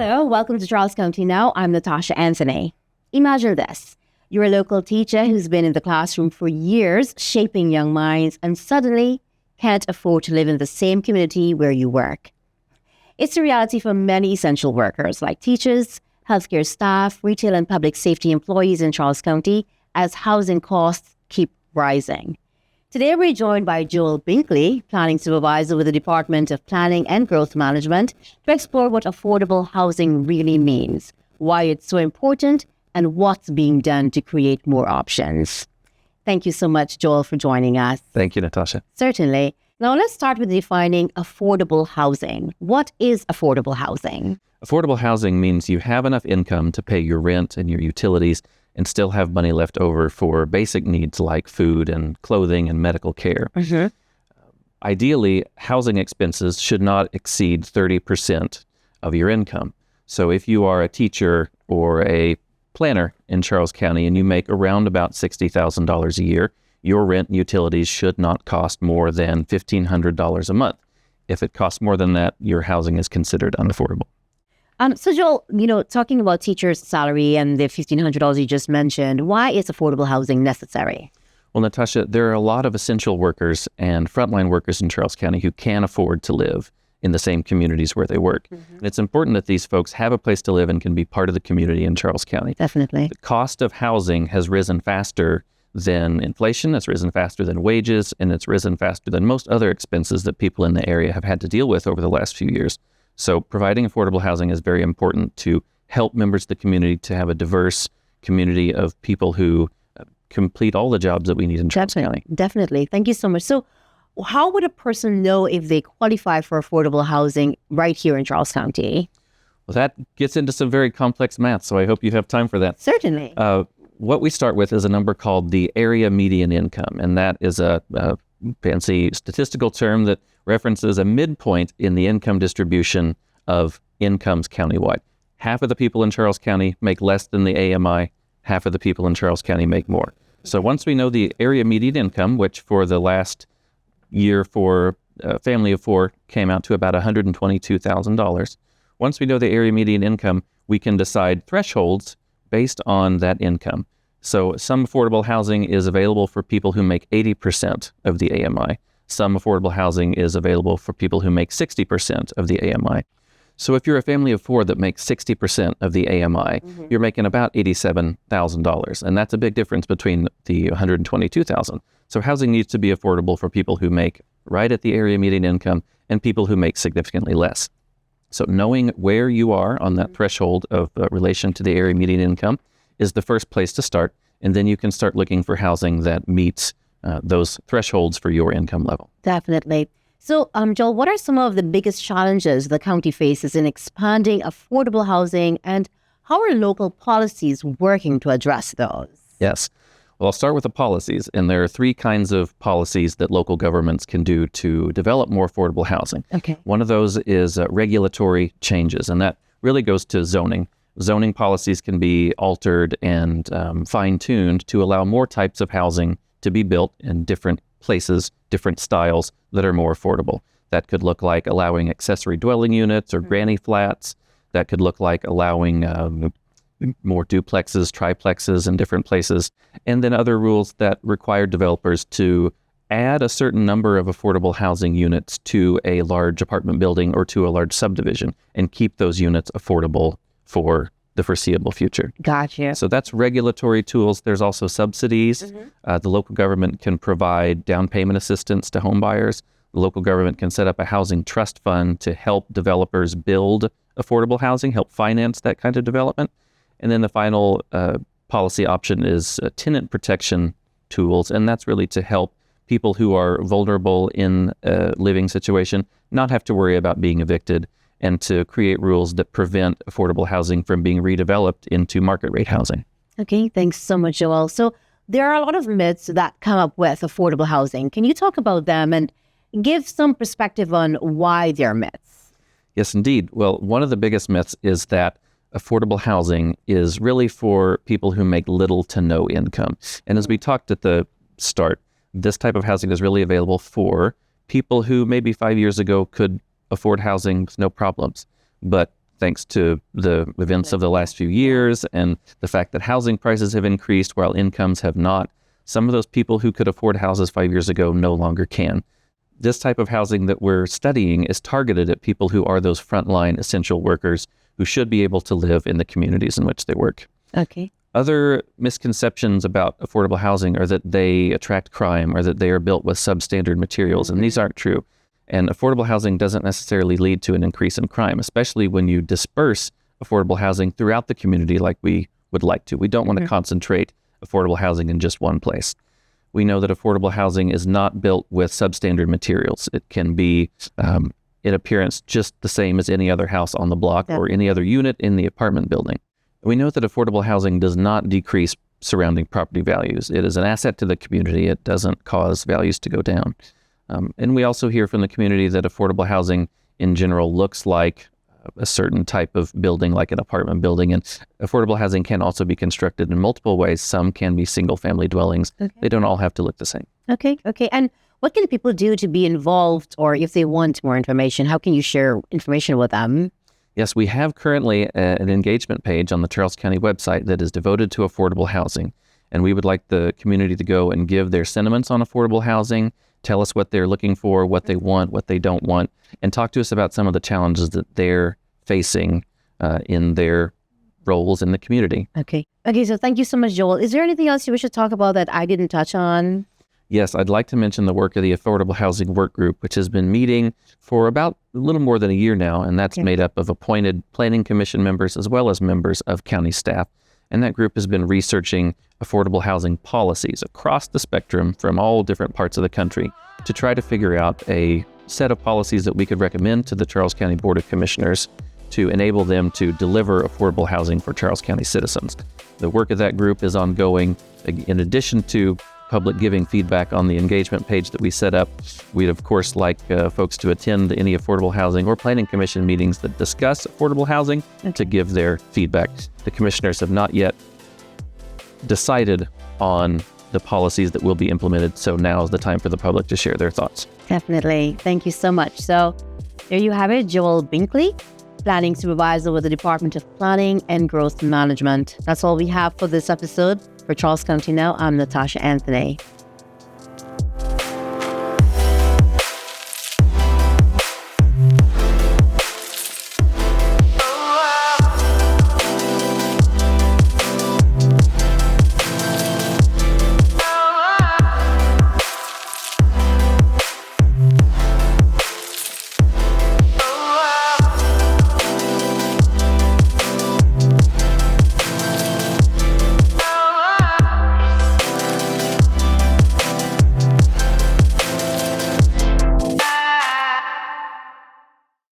Hello, welcome to Charles County Now. I'm Natasha Anthony. Imagine this. You're a local teacher who's been in the classroom for years, shaping young minds, and suddenly can't afford to live in the same community where you work. It's a reality for many essential workers like teachers, healthcare staff, retail and public safety employees in Charles County as housing costs keep rising. Today, we're joined by Joel Brinkley, Planning Supervisor with the Department of Planning and Growth Management, to explore what affordable housing really means, why it's so important, and what's being done to create more options. Thank you so much, Joel, for joining us. Thank you, Natasha. Certainly. Now, let's start with defining affordable housing. What is affordable housing? Affordable housing means you have enough income to pay your rent and your utilities and still have money left over for basic needs like food and clothing and medical care. Mm-hmm. Ideally, housing expenses should not exceed 30% of your income. So if you are a teacher or a planner in Charles County and you make around about $60,000 a year, your rent and utilities should not cost more than $1,500 a month. If it costs more than that, your housing is considered unaffordable. So Joel, talking about teachers' salary and the $1,500 you just mentioned, why is affordable housing necessary? Well, Natasha, there are a lot of essential workers and frontline workers in Charles County who can't afford to live in the same communities where they work. Mm-hmm. And it's important that these folks have a place to live and can be part of the community in Charles County. Definitely. The cost of housing has risen faster than inflation, it's risen faster than wages, and it's risen faster than most other expenses that people in the area have had to deal with over the last few years. So providing affordable housing is very important to help members of the community to have a diverse community of people who complete all the jobs that we need in Charles County. Definitely. Thank you so much. So how would a person know if they qualify for affordable housing right here in Charles County? Well, that gets into some very complex math, so I hope you have time for that. Certainly. What we start with is a number called the area median income, and that is a fancy statistical term that references a midpoint in the income distribution of incomes countywide. Half of the people in Charles County make less than the AMI, half of the people in Charles County make more. So once we know the area median income, which for the last year for a family of four came out to about $122,000, once we know the area median income, we can decide thresholds based on that income. So some affordable housing is available for people who make 80% of the AMI. Some affordable housing is available for people who make 60% of the AMI. So if you're a family of four that makes 60% of the AMI, mm-hmm. you're making about $87,000. And that's a big difference between the $122,000. So housing needs to be affordable for people who make right at the area median income and people who make significantly less. So knowing where you are on that threshold of relation to the area median income is the first place to start. And then you can start looking for housing that meets those thresholds for your income level. Definitely. So, Joel, what are some of the biggest challenges the county faces in expanding affordable housing, and how are local policies working to address those? Yes. Well, I'll start with the policies, and there are three kinds of policies that local governments can do to develop more affordable housing. Okay. One of those is regulatory changes, and that really goes to zoning. Zoning policies can be altered and fine-tuned to allow more types of housing to be built in different places, different styles that are more affordable. That could look like allowing accessory dwelling units or granny flats. That could look like allowing more duplexes, triplexes in different places. And then other rules that require developers to add a certain number of affordable housing units to a large apartment building or to a large subdivision and keep those units affordable for the foreseeable future. Gotcha. So that's regulatory tools. There's also subsidies. Mm-hmm. The local government can provide down payment assistance to home buyers. The local government can set up a housing trust fund to help developers build affordable housing, help finance that kind of development. And then the final policy option is tenant protection tools, and that's really to help people who are vulnerable in a living situation not have to worry about being evicted, and to create rules that prevent affordable housing from being redeveloped into market rate housing. Okay, thanks so much, Joel. So there are a lot of myths that come up with affordable housing. Can you talk about them and give some perspective on why they're myths? Yes, indeed. Well, one of the biggest myths is that affordable housing is really for people who make little to no income. And as we talked at the start, this type of housing is really available for people who maybe 5 years ago could afford housing with no problems. But thanks to the events of the last few years and the fact that housing prices have increased while incomes have not. Some of those people who could afford houses 5 years ago no longer can. This type of housing that we're studying is targeted at people who are those frontline essential workers who should be able to live in the communities in which they work. Okay. Other misconceptions about affordable housing are that they attract crime or that they are built with substandard materials, and these aren't true. And affordable housing doesn't necessarily lead to an increase in crime, especially when you disperse affordable housing throughout the community like we would like to. We don't want to concentrate affordable housing in just one place. We know that affordable housing is not built with substandard materials. It can be, in appearance, just the same as any other house on the block or any other unit in the apartment building. We know that affordable housing does not decrease surrounding property values. It is an asset to the community. It doesn't cause values to go down. And we also hear from the community that affordable housing in general looks like a certain type of building, like an apartment building. And affordable housing can also be constructed in multiple ways. Some can be single-family dwellings. They don't all have to look the same. Okay. And what can people do to be involved, or if they want more information, how can you share information with them? Yes, we have currently an engagement page on the Charles County website that is devoted to affordable housing. And we would like the community to go and give their sentiments on affordable housing, tell us what they're looking for, what they want, what they don't want, and talk to us about some of the challenges that they're facing in their roles in the community. Okay, so thank you so much, Joel. Is there anything else you wish to talk about that I didn't touch on? Yes, I'd like to mention the work of the Affordable Housing Work Group, which has been meeting for about a little more than a year now, and that's made up of appointed Planning Commission members as well as members of county staff. And that group has been researching affordable housing policies across the spectrum from all different parts of the country to try to figure out a set of policies that we could recommend to the Charles County Board of Commissioners to enable them to deliver affordable housing for Charles County citizens. The work of that group is ongoing. In addition to public giving feedback on the engagement page that we set up, we'd of course like folks to attend any affordable housing or planning commission meetings that discuss affordable housing to give their feedback. The commissioners have not yet decided on the policies that will be implemented, so now is the time for the public to share their thoughts. Definitely. Thank you so much. So there you have it, Joel Brinkley, Planning Supervisor with the Department of Planning and Growth Management. That's all we have for this episode. For Charles County Now, I'm Natasha Anthony.